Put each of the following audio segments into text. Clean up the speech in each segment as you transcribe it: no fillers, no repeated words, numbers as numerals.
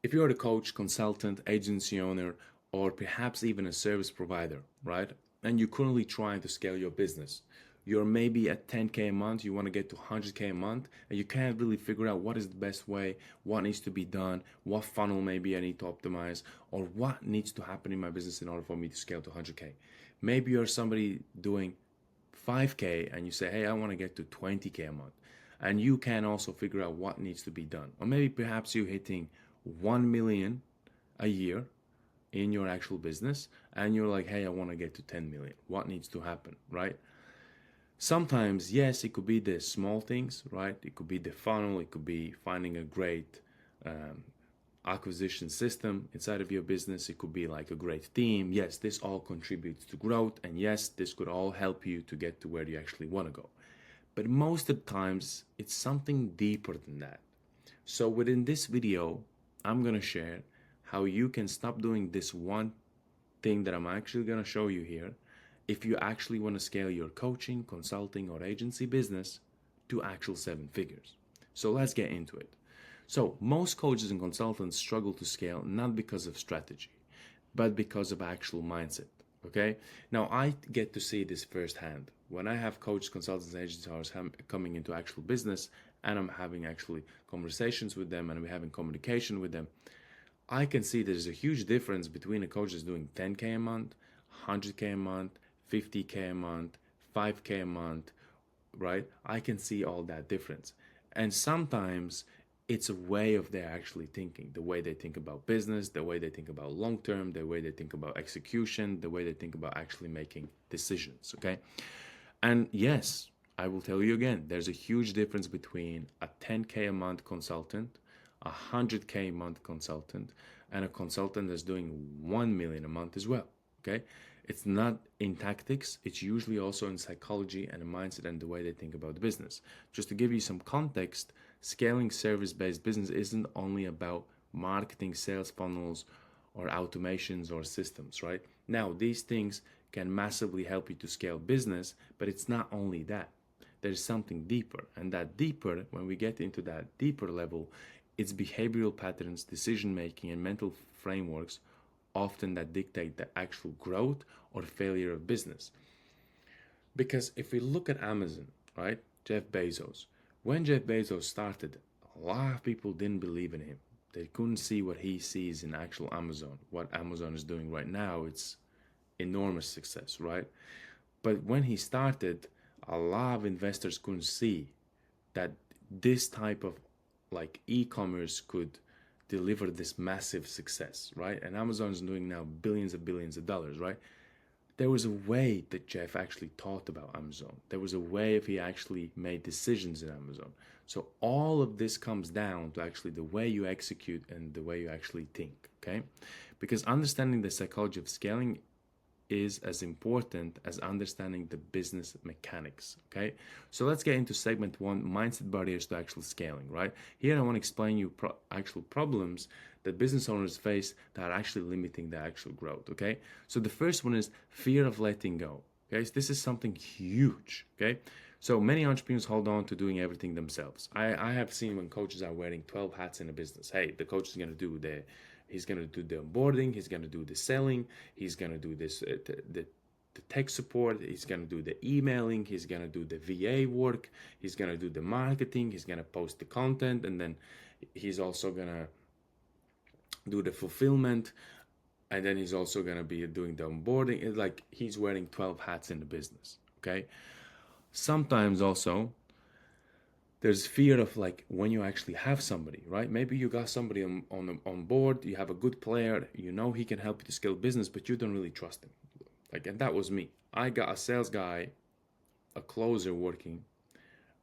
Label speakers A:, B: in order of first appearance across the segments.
A: if you're a coach, consultant, agency owner, or perhaps even a service provider, right? And you're currently trying to scale your business. You're maybe at 10K a month, you want to get to 100K a month, and you can't really figure out what is the best way, what needs to be done, what funnel maybe I need to optimize, or what needs to happen in my business in order for me to scale to 100K. Maybe you're somebody doing 5K and you say, hey, I want to get to 20K a month. And you can also figure out what needs to be done. Or maybe perhaps you're hitting 1 million a year in your actual business and you're like, hey, I want to get to 10 million. What needs to happen, right? Sometimes, yes, it could be the small things, right? It could be the funnel, it could be finding a great acquisition system inside of your business. It could be like a great team. Yes, this all contributes to growth, and yes, this could all help you to get to where you actually want to go. But most of the times, it's something deeper than that. So within this video, I'm going to share how you can stop doing this one thing that I'm actually going to show you here if you actually want to scale your coaching, consulting, or agency business to actual 7 figures. So let's get into it. So most coaches and consultants struggle to scale not because of strategy, but because of actual mindset. Okay. Now I get to see this firsthand when I have coaches, consultants, and agencies coming into actual business, and I'm having actually conversations with them, and we're having communication with them. I can see there's a huge difference between a coach that's doing 10K a month, 100K a month, 50K a month, 5K a month, right? I can see all that difference. And sometimes it's a way of their actually thinking, the way they think about business, the way they think about long term, the way they think about execution, the way they think about actually making decisions, okay? And yes, I will tell you again, there's a huge difference between a 10K a month consultant, a 100K a month consultant, and a consultant that's doing 1 million a month as well, okay? It's not in tactics, it's usually also in psychology and the mindset and the way they think about the business. Just to give you some context, scaling service-based business isn't only about marketing, sales funnels, or automations or systems, right? Now, these things can massively help you to scale business, but it's not only that. There's something deeper, and that deeper, when we get into that deeper level, it's behavioral patterns, decision making, and mental frameworks often that dictate the actual growth or failure of business. Because if we look at Amazon, right, Jeff Bezos, when Jeff Bezos started, a lot of people didn't believe in him. They couldn't see what he sees in actual Amazon. What Amazon is doing right now, it's enormous success, right? But when he started, a lot of investors couldn't see that this type of like e-commerce could deliver this massive success, right? And Amazon is doing now billions of billions of dollars, right? There was a way that Jeff actually thought about Amazon. There was a way if he actually made decisions in Amazon. So all of this comes down to actually the way you execute and the way you actually think, okay? Because understanding the psychology of scaling is as important as understanding the business mechanics, okay? So let's get into segment 1, mindset barriers to actual scaling, right? Here I want to explain you actual problems that business owners face that are actually limiting the actual growth, okay? So the first one is fear of letting go, okay? So this is something huge, okay? So many entrepreneurs hold on to doing everything themselves. I have seen when coaches are wearing 12 hats in a business. Hey, the coach is going to do he's going to do the onboarding, he's going to do the selling, he's going to do this the tech support, he's going to do the emailing, he's going to do the VA work, he's going to do the marketing, he's going to post the content, and then he's also going to do the fulfillment, and then he's also going to be doing the onboarding. It's like he's wearing 12 hats in the business, okay? Sometimes also there's fear of like when you actually have somebody, right? Maybe you got somebody on board, you have a good player, you know he can help you to scale business, but you don't really trust him. Like, and that was me. I got a sales guy, a closer working,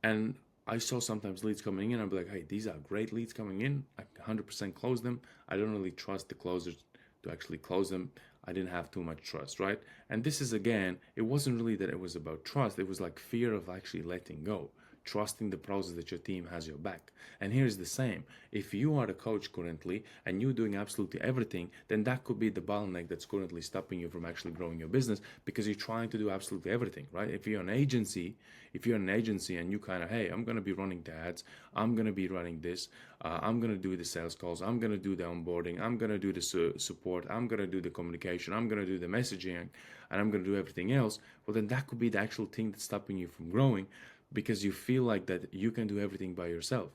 A: and I saw sometimes leads coming in. I'd be like, hey, these are great leads coming in. I 100% close them. I don't really trust the closers to actually close them. I didn't have too much trust, right? And this is, again, it wasn't really that it was about trust. It was like fear of actually letting go. trusting the process that your team has your back. And here's the same. If you are a coach currently and you're doing absolutely everything, then that could be the bottleneck that's currently stopping you from actually growing your business, because you're trying to do absolutely everything, right? If you're an agency and you kind of, hey, I'm going to be running the ads, I'm going to be running this, I'm going to do the sales calls, I'm going to do the onboarding, I'm going to do the support, I'm going to do the communication, I'm going to do the messaging, and I'm going to do everything else, well, then that could be the actual thing that's stopping you from growing, because you feel like that you can do everything by yourself.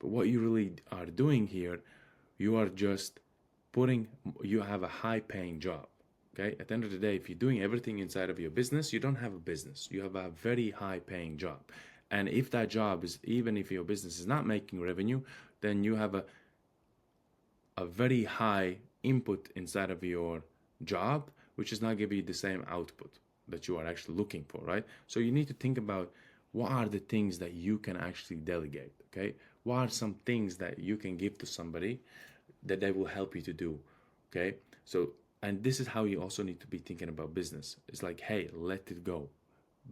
A: But what you really are doing here, you are just you have a high paying job. Okay, at the end of the day, if you're doing everything inside of your business, you don't have a business, you have a very high paying job. And if that job is, even if your business is not making revenue, then you have a very high input inside of your job, which is not giving you the same output that you are actually looking for, right? So you need to think about, what are the things that you can actually delegate, okay? What are some things that you can give to somebody that they will help you to do, okay? So, and this is how you also need to be thinking about business. It's like, hey, let it go,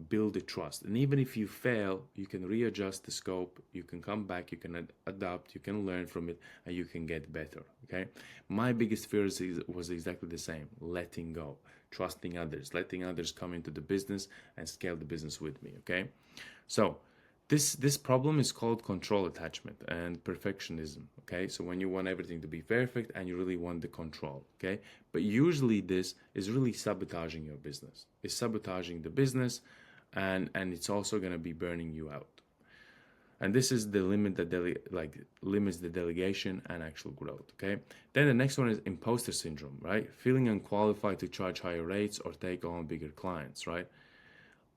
A: build the trust, and even if you fail, you can readjust the scope, you can come back, you can adapt, you can learn from it, and you can get better. Okay, my biggest fear was exactly the same: letting go, trusting others, letting others come into the business and scale the business with me. Okay, so this problem is called control attachment and perfectionism. Okay, so when you want everything to be perfect and you really want the control. Okay, but usually this is really sabotaging your business. It's sabotaging the business, and it's also going to be burning you out. And this is the limit that limits the delegation and actual growth. Okay, then the next one is imposter syndrome, right? Feeling unqualified to charge higher rates or take on bigger clients, right?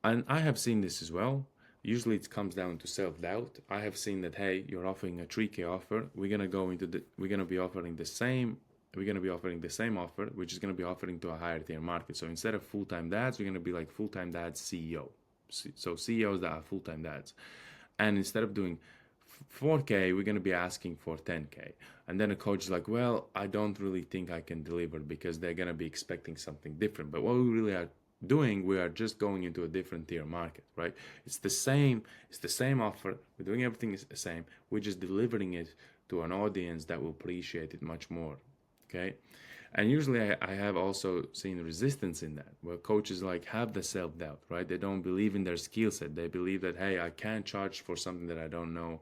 A: And I have seen this as well. Usually it comes down to self-doubt. I have seen that, hey, you're offering a 3K offer, we're gonna be offering the same offer, which is gonna be offering to a higher tier market. So instead of full-time dads, we're gonna be like full-time dads CEO. So CEOs that are full-time dads. And instead of doing 4K, we're going to be asking for 10K. And then a coach is like, well, I don't really think I can deliver, because they're going to be expecting something different. But what we really are doing, we are just going into a different tier market, right? It's the same offer. We're doing everything the same. We're just delivering it to an audience that will appreciate it much more. Okay. And usually I have also seen resistance in that, where coaches like have the self-doubt, right? They don't believe in their skill set. They believe that, hey, I can't charge for something that I don't know,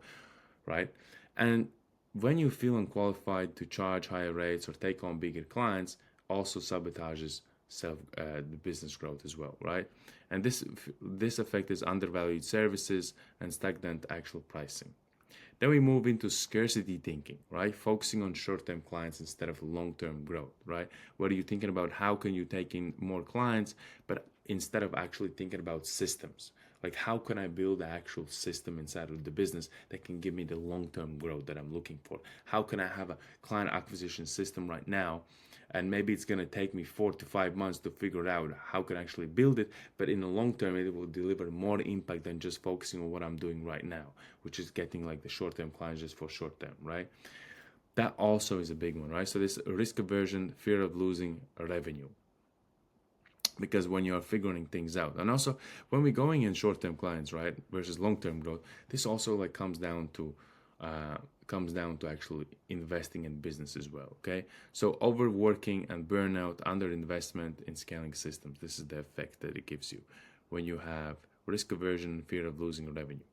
A: right? And when you feel unqualified to charge higher rates or take on bigger clients, also sabotages the business growth as well, right? And this effect is undervalued services and stagnant actual pricing. Then we move into scarcity thinking, right? Focusing on short-term clients instead of long-term growth, right? Where you're thinking about how can you take in more clients, but instead of actually thinking about systems, like how can I build an actual system inside of the business that can give me the long-term growth that I'm looking for? How can I have a client acquisition system right now, and maybe it's going to take me 4 to 5 months to figure out how can I actually build it, but in the long term it will deliver more impact than just focusing on what I'm doing right now, which is getting like the short-term clients just for short term, right? That also is a big one, right? So this risk aversion, fear of losing revenue, because when you're figuring things out, and also when we're going in short-term clients, right, versus long-term growth, this also like comes down to actually investing in business as well. Okay, so overworking and burnout, under investment in scaling systems, this is the effect that it gives you when you have risk aversion, fear of losing revenue.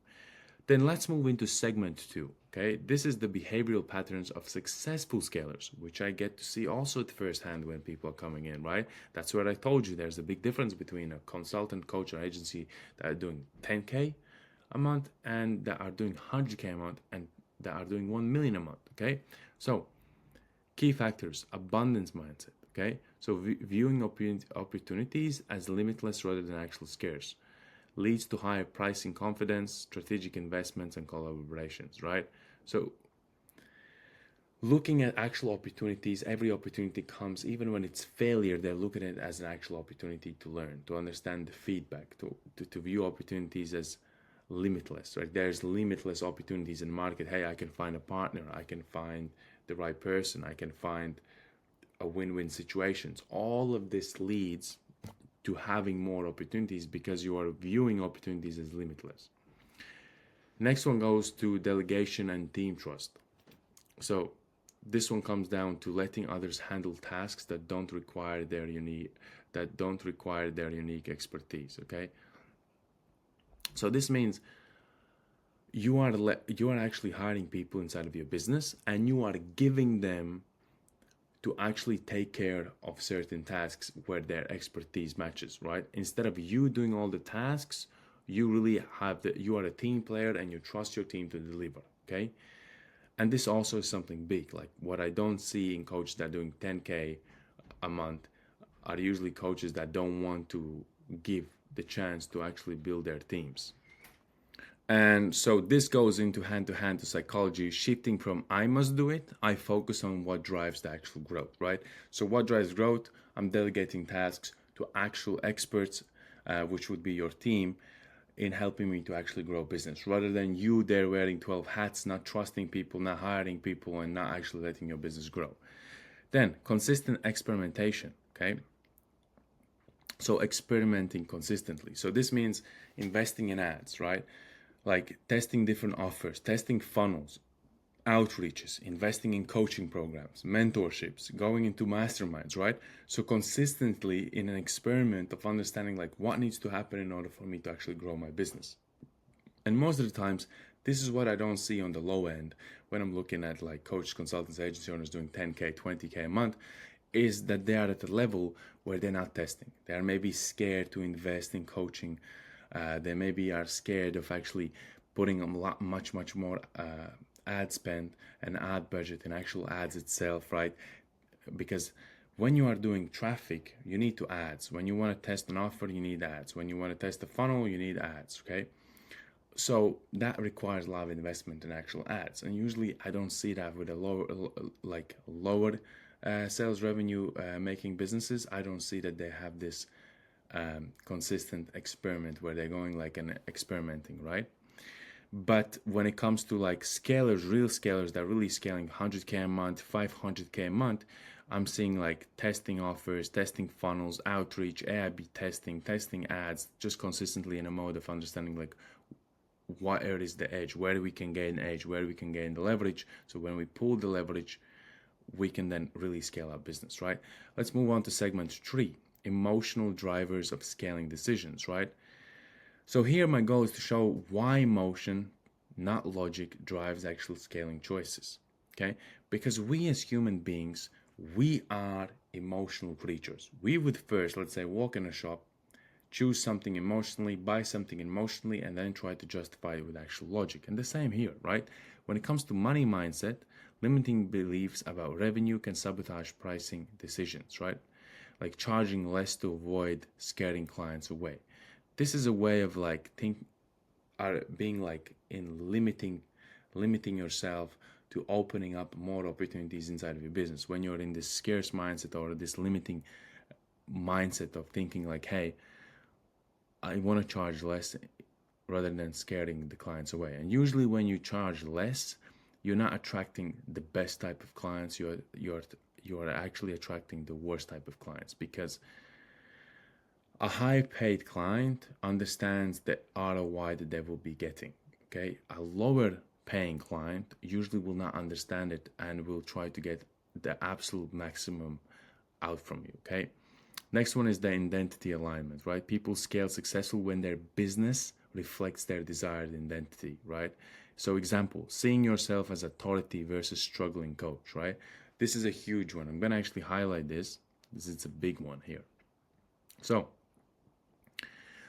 A: Then let's move into segment 2. Okay, this is the behavioral patterns of successful scalers, which I get to see also at first hand when people are coming in, right? That's where I told you there's a big difference between a consultant, coach, or agency that are doing 10K a month and that are doing 100K a month and that are doing 1 million a month. Okay, so key factors: abundance mindset. Okay, so viewing opportunities as limitless rather than actual scarce leads to higher pricing confidence, strategic investments, and collaborations, right? So looking at actual opportunities, every opportunity comes, even when it's failure, they're looking at it as an actual opportunity to learn, to understand the feedback, to view opportunities as limitless, right? There's limitless opportunities in the market. Hey, I can find a partner, I can find the right person, I can find a win-win situations. All of this leads to having more opportunities because you are viewing opportunities as limitless. Next one goes to delegation and team trust. So this one comes down to letting others handle tasks that don't require their unique expertise. Okay, so this means you are actually hiring people inside of your business, and you are giving them to actually take care of certain tasks where their expertise matches, right? Instead of you doing all the tasks, you are a team player and you trust your team to deliver. Okay, and this also is something big. Like what I don't see in coaches that are doing 10K a month are usually coaches that don't want to give the chance to actually build their teams. And so this goes into hand to psychology, shifting from I must do it, I focus on what drives the actual growth, right? So what drives growth? I'm delegating tasks to actual experts, which would be your team, in helping me to actually grow business, rather than you there wearing 12 hats, not trusting people, not hiring people, and not actually letting your business grow. Then consistent experimentation, okay? So experimenting consistently. So this means investing in ads, right? Like testing different offers, testing funnels, outreaches, investing in coaching programs, mentorships, going into masterminds, right? So consistently in an experiment of understanding like what needs to happen in order for me to actually grow my business. And most of the times, this is what I don't see on the low end when I'm looking at like coach consultants, agency owners doing 10K, 20K a month, is that they are at a level where they're not testing. They are maybe scared to invest in coaching. They maybe are scared of actually putting a lot, much more ad spend and ad budget and actual ads itself, right? Because when you are doing traffic, you need to ads. When you want to test an offer, you need ads. When you want to test a funnel, you need ads, okay? So that requires a lot of investment in actual ads, and usually I don't see that with a lower sales revenue making businesses. I don't see that they have this consistent experiment where they're going like an experimenting, right? But when it comes to like scalers, real scalers that are really scaling 100K a month, 500K a month, I'm seeing like testing offers, testing funnels, outreach, A/B testing, testing ads, just consistently in a mode of understanding like where is the edge, where we can gain edge, where we can gain the leverage. So when we pull the leverage, we can then really scale our business, right? Let's move on to segment 3, emotional drivers of scaling decisions, right? So here my goal is to show why emotion, not logic, drives actual scaling choices, okay? Because we as human beings, we are emotional creatures. We would first, let's say, walk in a shop, choose something emotionally, buy something emotionally, and then try to justify it with actual logic. And the same here, right? When it comes to money mindset, limiting beliefs about revenue can sabotage pricing decisions, right? Like charging less to avoid scaring clients away. This is a way of like being like in limiting yourself to opening up more opportunities inside of your business. When you're in this scarce mindset or this limiting mindset of thinking like, hey, I want to charge less rather than scaring the clients away. And usually when you charge less, you're not attracting the best type of clients. You're actually attracting the worst type of clients, because a high paid client understands the ROI that they will be getting. Okay, a lower paying client usually will not understand it and will try to get the absolute maximum out from you. Okay, next one is the identity alignment, right? People scale successful when their business reflects their desired identity, right? So example, seeing yourself as authority versus struggling coach, right? This is a huge one. I'm going to actually highlight this. This is a big one here. So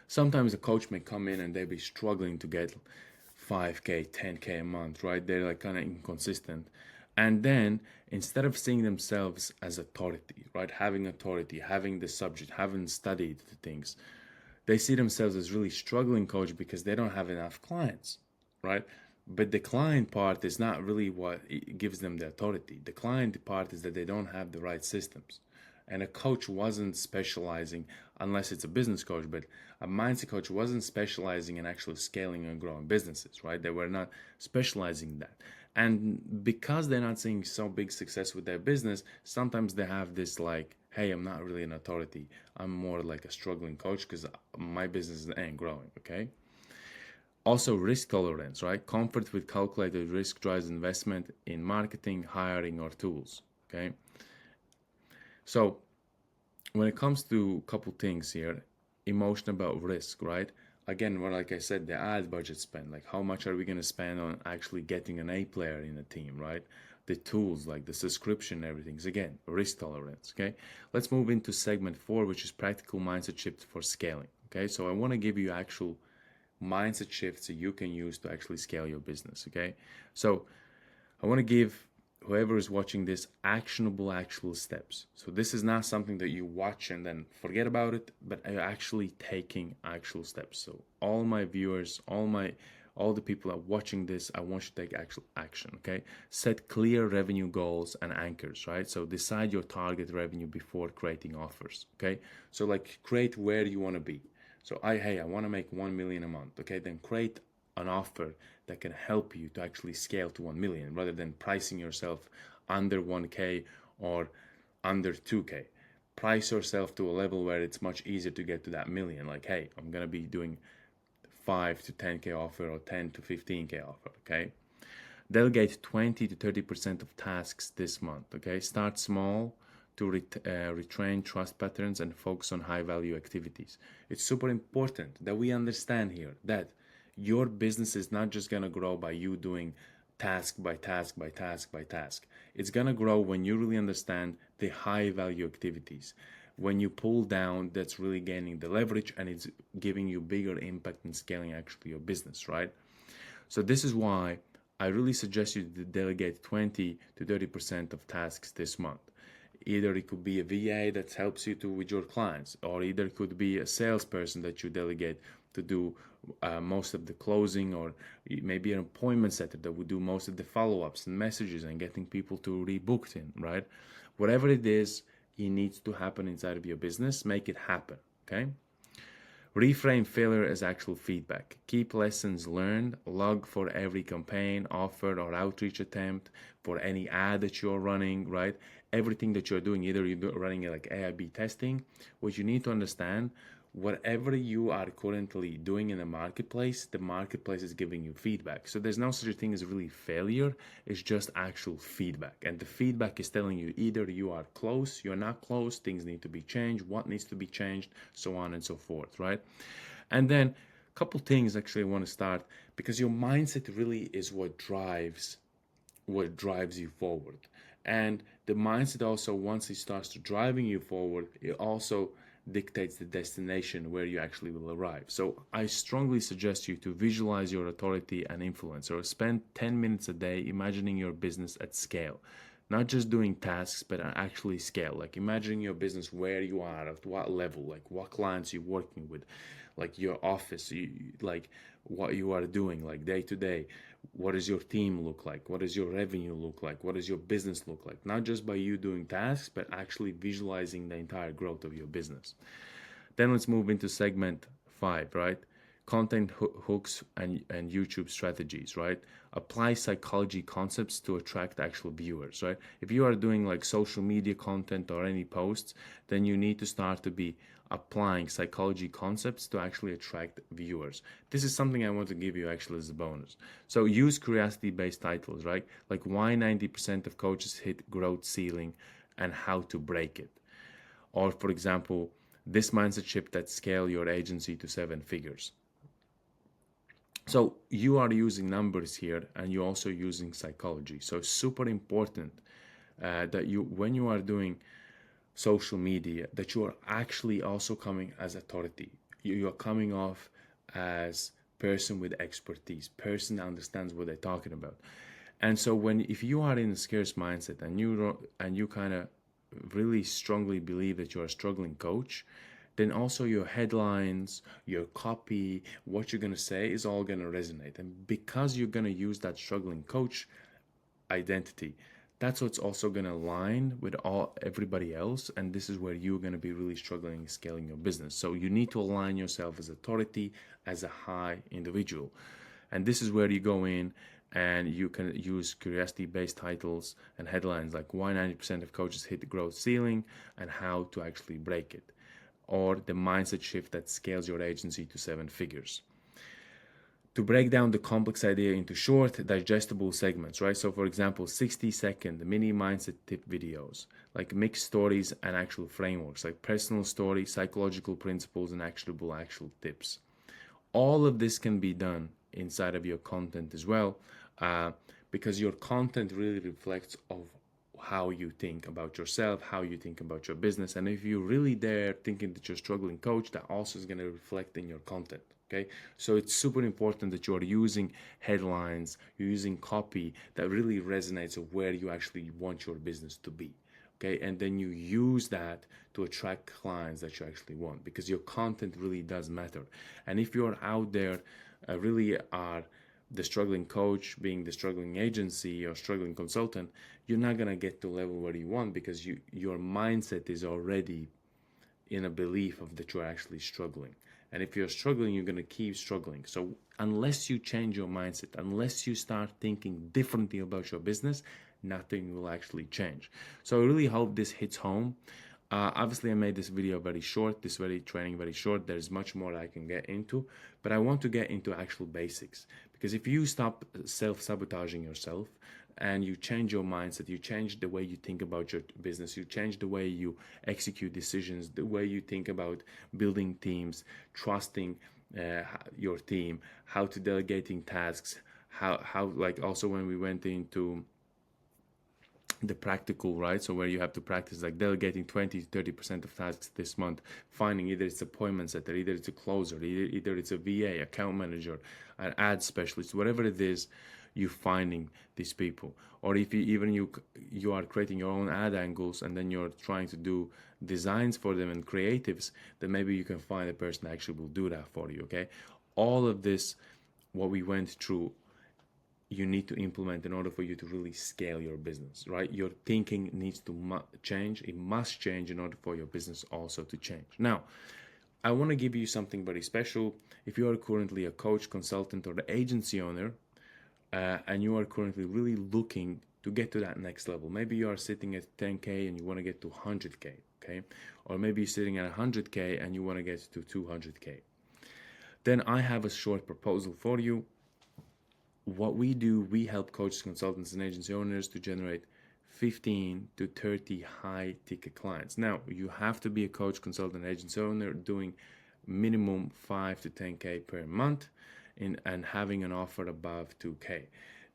A: sometimes a coach may come in and they be struggling to get 5K, 10K a month, right? They're like kind of inconsistent. And then instead of seeing themselves as authority, right? Having authority, having the subject, having studied the things, they see themselves as really struggling coach because they don't have enough clients, right? But the client part is not really what gives them the authority. The client part is that they don't have the right systems. And a coach wasn't specializing, unless it's a business coach, but a mindset coach wasn't specializing in actually scaling and growing businesses, right? They were not specializing in that. And because they're not seeing so big success with their business, sometimes they have this like, hey, I'm not really an authority. I'm more like a struggling coach because my business ain't growing, okay? Also, risk tolerance, right? Comfort with calculated risk drives investment in marketing, hiring, or tools. Okay. So when it comes to a couple things here, emotion about risk, right? Again, well, like I said, the ad budget spend, like how much are we going to spend on actually getting an A player in a team, right? The tools, like the subscription, everything's again risk tolerance. Okay, let's move into segment 4, which is practical mindset shift for scaling. Okay, so I want to give you actual mindset shifts that you can use to actually scale your business. Okay, so I want to give whoever is watching this actionable actual steps. So this is not something that you watch and then forget about it, but are actually taking actual steps. So all my viewers, all the people that are watching this, I want you to take actual action. Okay, set clear revenue goals and anchors, right? So decide your target revenue before creating offers. Okay, so like create where you want to be. So I want to make 1 million a month. Okay, then create an offer that can help you to actually scale to 1 million rather than pricing yourself under 1K or under 2K. Price yourself to a level where it's much easier to get to that million. Like, hey, I'm going to be doing 5 to 10K offer or 10 to 15K offer. Okay. Delegate 20 to 30% of tasks this month. Okay. Start small to retrain trust patterns and focus on high value activities. It's super important that we understand here that your business is not just going to grow by you doing task by task by task by task. It's going to grow when you really understand the high value activities. When you pull down, that's really gaining the leverage and it's giving you bigger impact in scaling actually your business, right? So this is why I really suggest you to delegate 20 to 30% of tasks this month. Either it could be a VA that helps you to with your clients, or either it could be a salesperson that you delegate to do most of the closing, or maybe an appointment setter that would do most of the follow-ups and messages and getting people to rebook in, right? Whatever it is, it needs to happen inside of your business. Make it happen, okay? Reframe failure as actual feedback. Keep lessons learned. Log for every campaign, offer, or outreach attempt, for any ad that you're running, right? Everything that you're doing, either you're running like AIB testing, what you need to understand, whatever you are currently doing in the marketplace is giving you feedback. So there's no such a thing as really failure. It's just actual feedback. And the feedback is telling you either you are close, you're not close, things need to be changed, what needs to be changed, so on and so forth, right? And then a couple things actually I want to start, because your mindset really is what drives you forward. And the mindset also, once it starts to driving you forward, it also dictates the destination where you actually will arrive. So I strongly suggest you to visualize your authority and influence, or spend 10 minutes a day imagining your business at scale. Not just doing tasks, but actually scale. Like imagining your business where you are, at what level, like what clients you're working with, like your office, like what you are doing, like day to day. What does your team look like? What does your revenue look like? What does your business look like? Not just by you doing tasks, but actually visualizing the entire growth of your business. Then let's move into segment 5, right? Content hooks and YouTube strategies, right? Apply psychology concepts to attract actual viewers, right? If you are doing like social media content or any posts, then you need to start to be applying psychology concepts to actually attract viewers. This is something I want to give you actually as a bonus. So use curiosity-based titles, right? Like why 90% of coaches hit growth ceiling and how to break it. Or for example, this mindset shift that scale your agency to 7 figures. So you are using numbers here and you're also using psychology. So it's super important that you, when you are doing social media, that you are actually also coming as authority. You are coming off as person with expertise, person that understands what they're talking about. And so if you are in a scarce mindset and you kind of really strongly believe that you're a struggling coach, then also your headlines, your copy, what you're going to say is all going to resonate. And because you're going to use that struggling coach identity, that's what's also going to align with everybody else, and this is where you're going to be really struggling scaling your business. So you need to align yourself as authority, as a high individual, and this is where you go in and you can use curiosity-based titles and headlines like why 90% of coaches hit the growth ceiling and how to actually break it, or the mindset shift that scales your agency to 7 figures. to break down the complex idea into short, digestible segments, right? So, for example, 60-second mini mindset tip videos, like mixed stories and actual frameworks, like personal stories, psychological principles, and actionable actual tips. All of this can be done inside of your content as well, because your content really reflects of how you think about yourself, how you think about your business. And if you're really there thinking that you're struggling coach, that also is going to reflect in your content. Okay, so it's super important that you are using headlines, you're using copy that really resonates of where you actually want your business to be. Okay, and then you use that to attract clients that you actually want, because your content really does matter. And if you're out there really are the struggling coach, being the struggling agency or struggling consultant, you're not going to get to level where you want, because your mindset is already in a belief of that you're actually struggling. And if you're struggling, you're going to keep struggling. So unless you change your mindset, unless you start thinking differently about your business, nothing will actually change. So I really hope this hits home. Obviously, I made this video very short, this very training very short. There's much more I can get into, but I want to get into actual basics, because if you stop self-sabotaging yourself and you change your mindset, you change the way you think about your business, you change the way you execute decisions, the way you think about building teams, trusting your team, how to delegating tasks, how like also when we went into the practical, right? So where you have to practice like delegating 20 to 30% of tasks this month, finding either it's appointment setter, either it's a closer, either it's a VA, account manager, an ad specialist, whatever it is, you finding these people. Or if you are creating your own ad angles and then you're trying to do designs for them and creatives, then maybe you can find a person that actually will do that for you. Okay, all of this, what we went through, you need to implement in order for you to really scale your business, right? Your thinking needs to change. It must change in order for your business also to change. Now, I want to give you something very special. If you are currently a coach, consultant, or the agency owner, and you are currently really looking to get to that next level, maybe you are sitting at 10K and you want to get to 100K, okay? Or maybe you're sitting at 100K and you want to get to 200K. Then I have a short proposal for you. What we do, we help coaches, consultants, and agency owners to generate 15 to 30 high ticket clients. Now, you have to be a coach, consultant, agency owner doing minimum 5 to 10K per month and having an offer above 2K.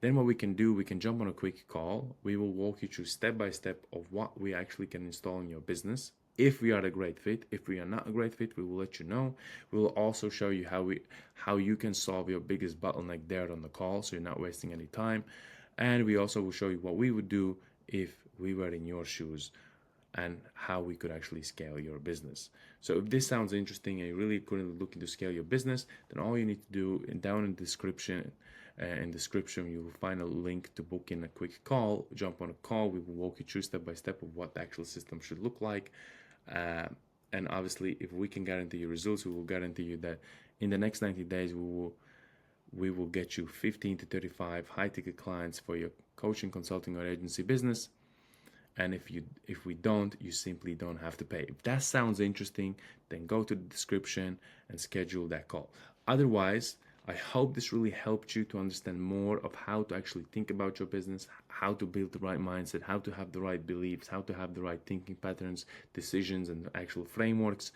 A: Then what we can do, we can jump on a quick call. We will walk you through step by step of what we actually can install in your business. If we are a great fit, if we are not a great fit, we will let you know. We will also show you how you can solve your biggest bottleneck there on the call, so you're not wasting any time. And we also will show you what we would do if we were in your shoes and how we could actually scale your business. So if this sounds interesting and you're really currently looking to scale your business, then all you need to do, down in the description, you will find a link to book in a quick call. Jump on a call. We will walk you through step by step of what the actual system should look like. And obviously, if we can guarantee you results, we will guarantee you that in the next 90 days, we will get you 15 to 35 high ticket clients for your coaching, consulting, or agency business. And if we don't, you simply don't have to pay. If that sounds interesting, then go to the description and schedule that call. Otherwise, I hope this really helped you to understand more of how to actually think about your business, how to build the right mindset, how to have the right beliefs, how to have the right thinking patterns, decisions, and actual frameworks,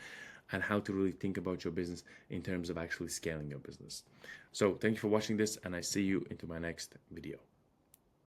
A: and how to really think about your business in terms of actually scaling your business. So thank you for watching this, and I see you into my next video.